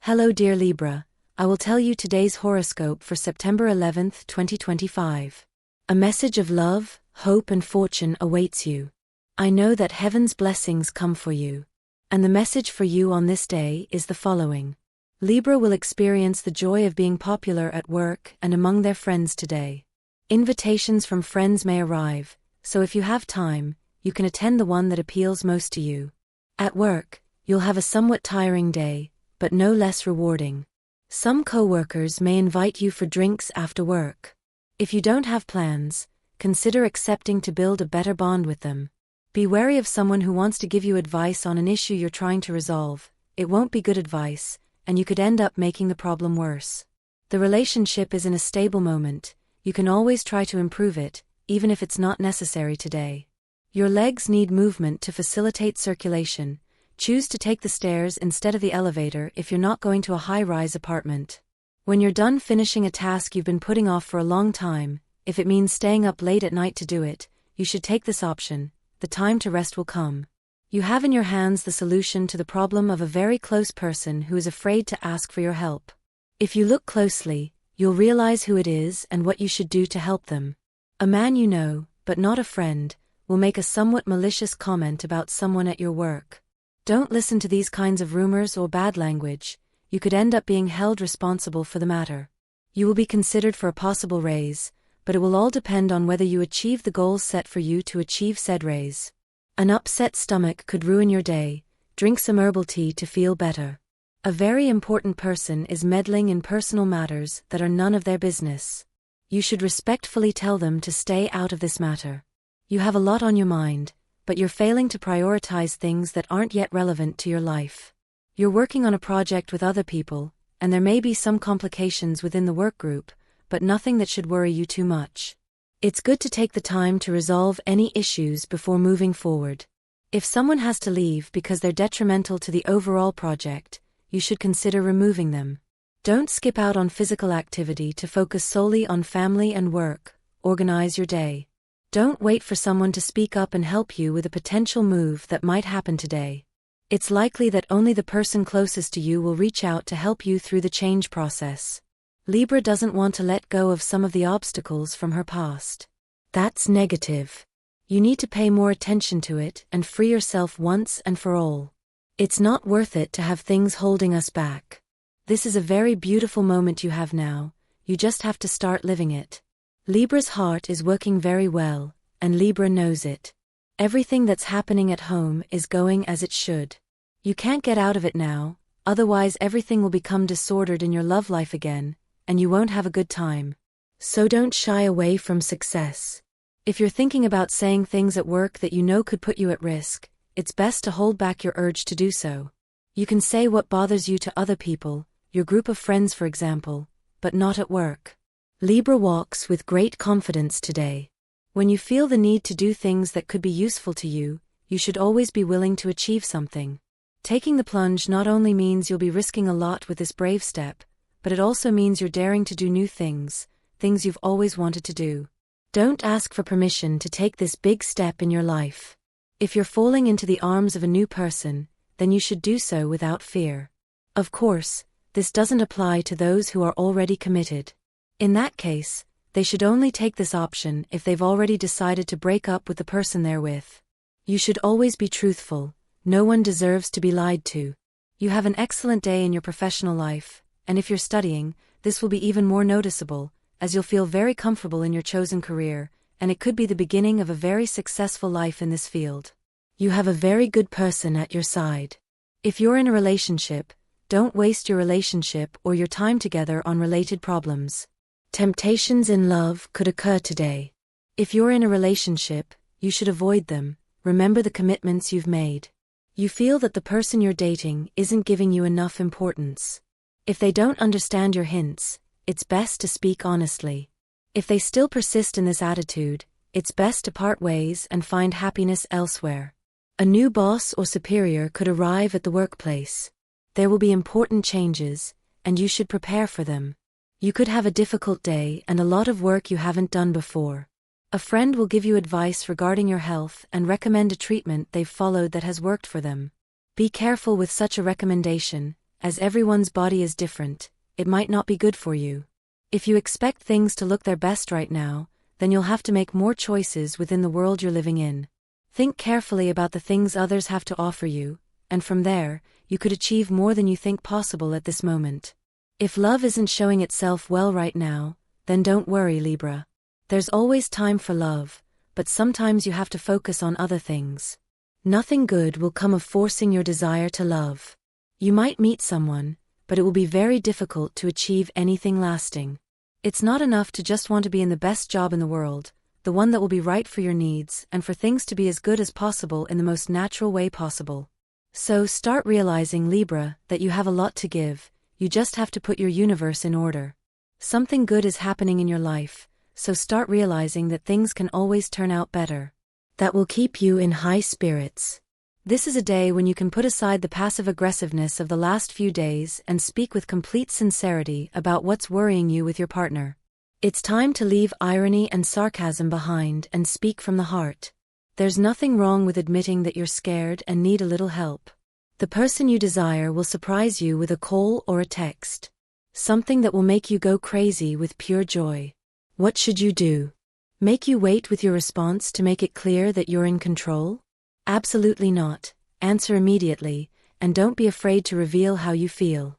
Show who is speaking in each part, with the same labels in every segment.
Speaker 1: Hello dear Libra, I will tell you today's horoscope for September 11th, 2025. A message of love, hope and fortune awaits you. I know that heaven's blessings come for you. And the message for you on this day is the following. Libra will experience the joy of being popular at work and among their friends today. Invitations from friends may arrive, so if you have time, you can attend the one that appeals most to you. At work, you'll have a somewhat tiring day, but no less rewarding. Some co-workers may invite you for drinks after work. If you don't have plans, consider accepting to build a better bond with them. Be wary of someone who wants to give you advice on an issue you're trying to resolve. It won't be good advice, and you could end up making the problem worse. The relationship is in a stable moment. You can always try to improve it, even if it's not necessary today. Your legs need movement to facilitate circulation. Choose to take the stairs instead of the elevator if you're not going to a high-rise apartment. When you're done finishing a task you've been putting off for a long time, if it means staying up late at night to do it, you should take this option. The time to rest will come. You have in your hands the solution to the problem of a very close person who is afraid to ask for your help. If you look closely, you'll realize who it is and what you should do to help them. A man you know, but not a friend, will make a somewhat malicious comment about someone at your work. Don't listen to these kinds of rumors or bad language. You could end up being held responsible for the matter. You will be considered for a possible raise, but it will all depend on whether you achieve the goals set for you to achieve said raise. An upset stomach could ruin your day. Drink some herbal tea to feel better. A very important person is meddling in personal matters that are none of their business. You should respectfully tell them to stay out of this matter. You have a lot on your mind, but you're failing to prioritize things that aren't yet relevant to your life. You're working on a project with other people, and there may be some complications within the work group, but nothing that should worry you too much. It's good to take the time to resolve any issues before moving forward. If someone has to leave because they're detrimental to the overall project, you should consider removing them. Don't skip out on physical activity to focus solely on family and work. Organize your day. Don't wait for someone to speak up and help you with a potential move that might happen today. It's likely that only the person closest to you will reach out to help you through the change process. Libra doesn't want to let go of some of the obstacles from her past. That's negative. You need to pay more attention to it and free yourself once and for all. It's not worth it to have things holding us back. This is a very beautiful moment you have now. You just have to start living it. Libra's heart is working very well, and Libra knows it. Everything that's happening at home is going as it should. You can't get out of it now, otherwise everything will become disordered in your love life again, and you won't have a good time. So don't shy away from success. If you're thinking about saying things at work that you know could put you at risk, it's best to hold back your urge to do so. You can say what bothers you to other people, your group of friends for example, but not at work. Libra walks with great confidence today. When you feel the need to do things that could be useful to you, you should always be willing to achieve something. Taking the plunge not only means you'll be risking a lot with this brave step, but it also means you're daring to do new things you've always wanted to do. Don't ask for permission to take this big step in your life. If you're falling into the arms of a new person, then you should do so without fear. Of course, this doesn't apply to those who are already committed. In that case, they should only take this option if they've already decided to break up with the person they're with. You should always be truthful. No one deserves to be lied to. You have an excellent day in your professional life, and if you're studying, this will be even more noticeable, as you'll feel very comfortable in your chosen career, and it could be the beginning of a very successful life in this field. You have a very good person at your side. If you're in a relationship, don't waste your relationship or your time together on related problems. Temptations in love could occur today. If you're in a relationship, you should avoid them. Remember the commitments you've made. You feel that the person you're dating isn't giving you enough importance. If they don't understand your hints, it's best to speak honestly. If they still persist in this attitude, it's best to part ways and find happiness elsewhere. A new boss or superior could arrive at the workplace. There will be important changes, and you should prepare for them. You could have a difficult day and a lot of work you haven't done before. A friend will give you advice regarding your health and recommend a treatment they've followed that has worked for them. Be careful with such a recommendation, As everyone's body is different, it might not be good for you. If you expect things to look their best right now, then you'll have to make more choices within the world you're living in. Think carefully about the things others have to offer you, and from there, you could achieve more than you think possible at this moment. If love isn't showing itself well right now, then don't worry, Libra. There's always time for love, but sometimes you have to focus on other things. Nothing good will come of forcing your desire to love. You might meet someone, but it will be very difficult to achieve anything lasting. It's not enough to just want to be in the best job in the world, the one that will be right for your needs and for things to be as good as possible in the most natural way possible. So start realizing, Libra, that you have a lot to give. You just have to put your universe in order. Something good is happening in your life, so start realizing that things can always turn out better. That will keep you in high spirits. This is a day when you can put aside the passive aggressiveness of the last few days and speak with complete sincerity about what's worrying you with your partner. It's time to leave irony and sarcasm behind and speak from the heart. There's nothing wrong with admitting that you're scared and need a little help. The person you desire will surprise you with a call or a text. Something that will make you go crazy with pure joy. What should you do? Make you wait with your response to make it clear that you're in control? Absolutely not. Answer immediately, and don't be afraid to reveal how you feel.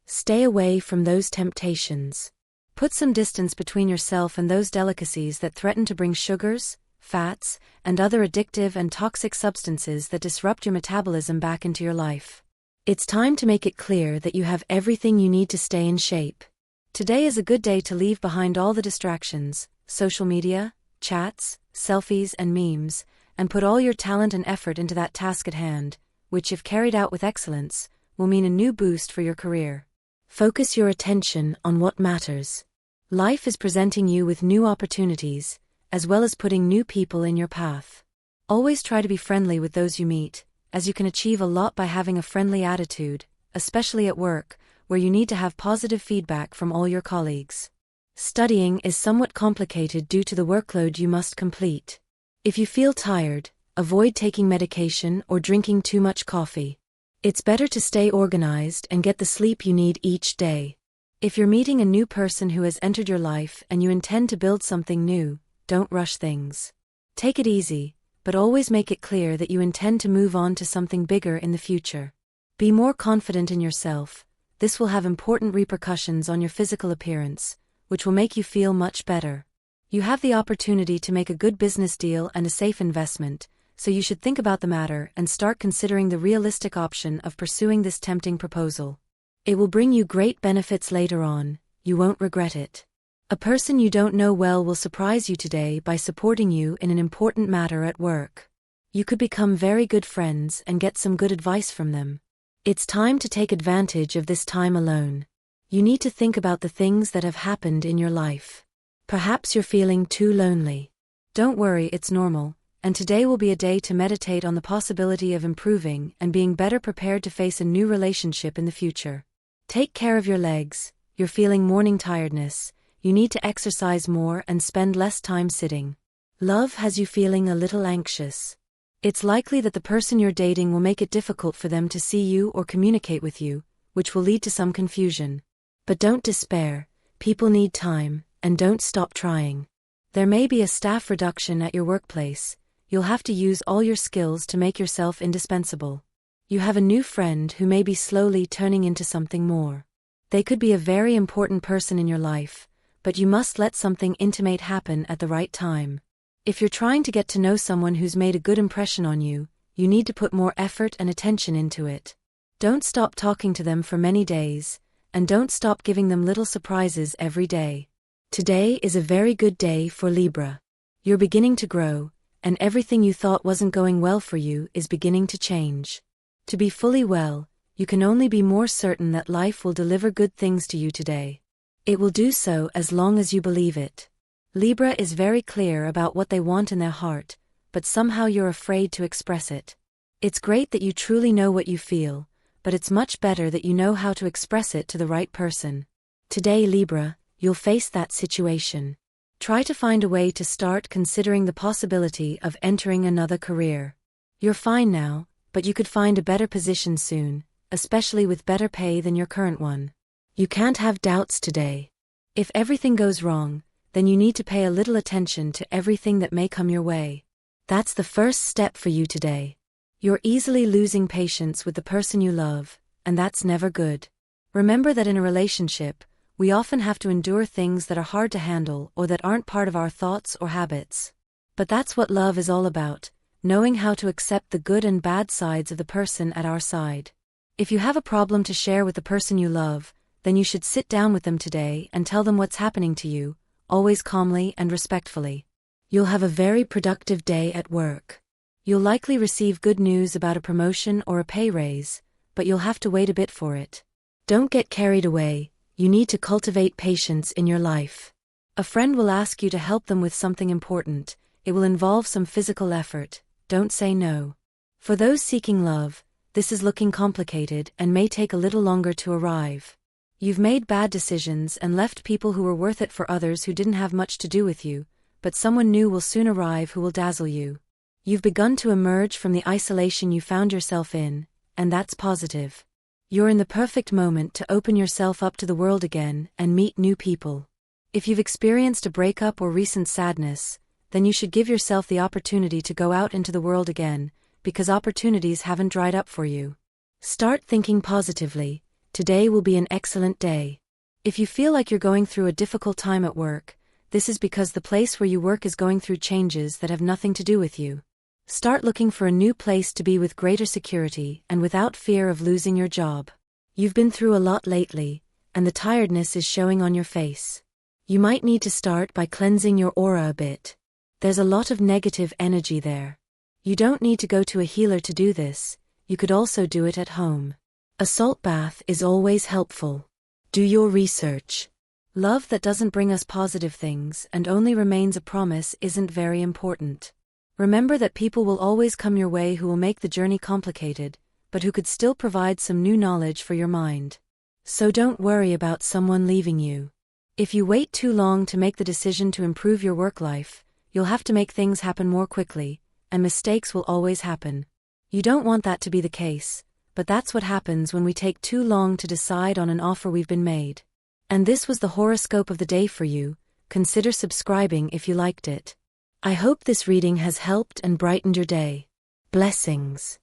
Speaker 1: Stay away from those temptations. Put some distance between yourself and those delicacies that threaten to bring sugars, fats, and other addictive and toxic substances that disrupt your metabolism back into your life. It's time to make it clear that you have everything you need to stay in shape. Today is a good day to leave behind all the distractions, social media, chats, selfies, and memes, and put all your talent and effort into that task at hand, which, if carried out with excellence, will mean a new boost for your career. Focus your attention on what matters. Life is presenting you with new opportunities, as well as putting new people in your path. Always try to be friendly with those you meet, as you can achieve a lot by having a friendly attitude, especially at work, where you need to have positive feedback from all your colleagues. Studying is somewhat complicated due to the workload you must complete. If you feel tired, avoid taking medication or drinking too much coffee. It's better to stay organized and get the sleep you need each day. If you're meeting a new person who has entered your life and you intend to build something new, don't rush things. Take it easy, but always make it clear that you intend to move on to something bigger in the future. Be more confident in yourself. This will have important repercussions on your physical appearance, which will make you feel much better. You have the opportunity to make a good business deal and a safe investment, so you should think about the matter and start considering the realistic option of pursuing this tempting proposal. It will bring you great benefits later on, you won't regret it. A person you don't know well will surprise you today by supporting you in an important matter at work. You could become very good friends and get some good advice from them. It's time to take advantage of this time alone. You need to think about the things that have happened in your life. Perhaps you're feeling too lonely. Don't worry, it's normal, and today will be a day to meditate on the possibility of improving and being better prepared to face a new relationship in the future. Take care of your legs. You're feeling morning tiredness. You need to exercise more and spend less time sitting. Love has you feeling a little anxious. It's likely that the person you're dating will make it difficult for them to see you or communicate with you, which will lead to some confusion. But don't despair. People need time, and don't stop trying. There may be a staff reduction at your workplace. You'll have to use all your skills to make yourself indispensable. You have a new friend who may be slowly turning into something more. They could be a very important person in your life, but you must let something intimate happen at the right time. If you're trying to get to know someone who's made a good impression on you, you need to put more effort and attention into it. Don't stop talking to them for many days, and don't stop giving them little surprises every day. Today is a very good day for Libra. You're beginning to grow, and everything you thought wasn't going well for you is beginning to change. To be fully well, you can only be more certain that life will deliver good things to you today. It will do so as long as you believe it. Libra is very clear about what they want in their heart, but somehow you're afraid to express it. It's great that you truly know what you feel, but it's much better that you know how to express it to the right person. Today, Libra, you'll face that situation. Try to find a way to start considering the possibility of entering another career. You're fine now, but you could find a better position soon, especially with better pay than your current one. You can't have doubts today. If everything goes wrong, then you need to pay a little attention to everything that may come your way. That's the first step for you today. You're easily losing patience with the person you love, and that's never good. Remember that in a relationship, we often have to endure things that are hard to handle or that aren't part of our thoughts or habits. But that's what love is all about, knowing how to accept the good and bad sides of the person at our side. If you have a problem to share with the person you love, then you should sit down with them today and tell them what's happening to you, always calmly and respectfully. You'll have a very productive day at work. You'll likely receive good news about a promotion or a pay raise, but you'll have to wait a bit for it. Don't get carried away, you need to cultivate patience in your life. A friend will ask you to help them with something important. It will involve some physical effort. Don't say no. For those seeking love, this is looking complicated and may take a little longer to arrive. You've made bad decisions and left people who were worth it for others who didn't have much to do with you, but someone new will soon arrive who will dazzle you. You've begun to emerge from the isolation you found yourself in, and that's positive. You're in the perfect moment to open yourself up to the world again and meet new people. If you've experienced a breakup or recent sadness, then you should give yourself the opportunity to go out into the world again, because opportunities haven't dried up for you. Start thinking positively. Today will be an excellent day. If you feel like you're going through a difficult time at work, this is because the place where you work is going through changes that have nothing to do with you. Start looking for a new place to be with greater security and without fear of losing your job. You've been through a lot lately, and the tiredness is showing on your face. You might need to start by cleansing your aura a bit. There's a lot of negative energy there. You don't need to go to a healer to do this, you could also do it at home. A salt bath is always helpful. Do your research. Love that doesn't bring us positive things and only remains a promise isn't very important. Remember that people will always come your way who will make the journey complicated, but who could still provide some new knowledge for your mind. So don't worry about someone leaving you. If you wait too long to make the decision to improve your work life, you'll have to make things happen more quickly, and mistakes will always happen. You don't want that to be the case, but that's what happens when we take too long to decide on an offer we've been made. And this was the horoscope of the day for you. Consider subscribing if you liked it. I hope this reading has helped and brightened your day. Blessings.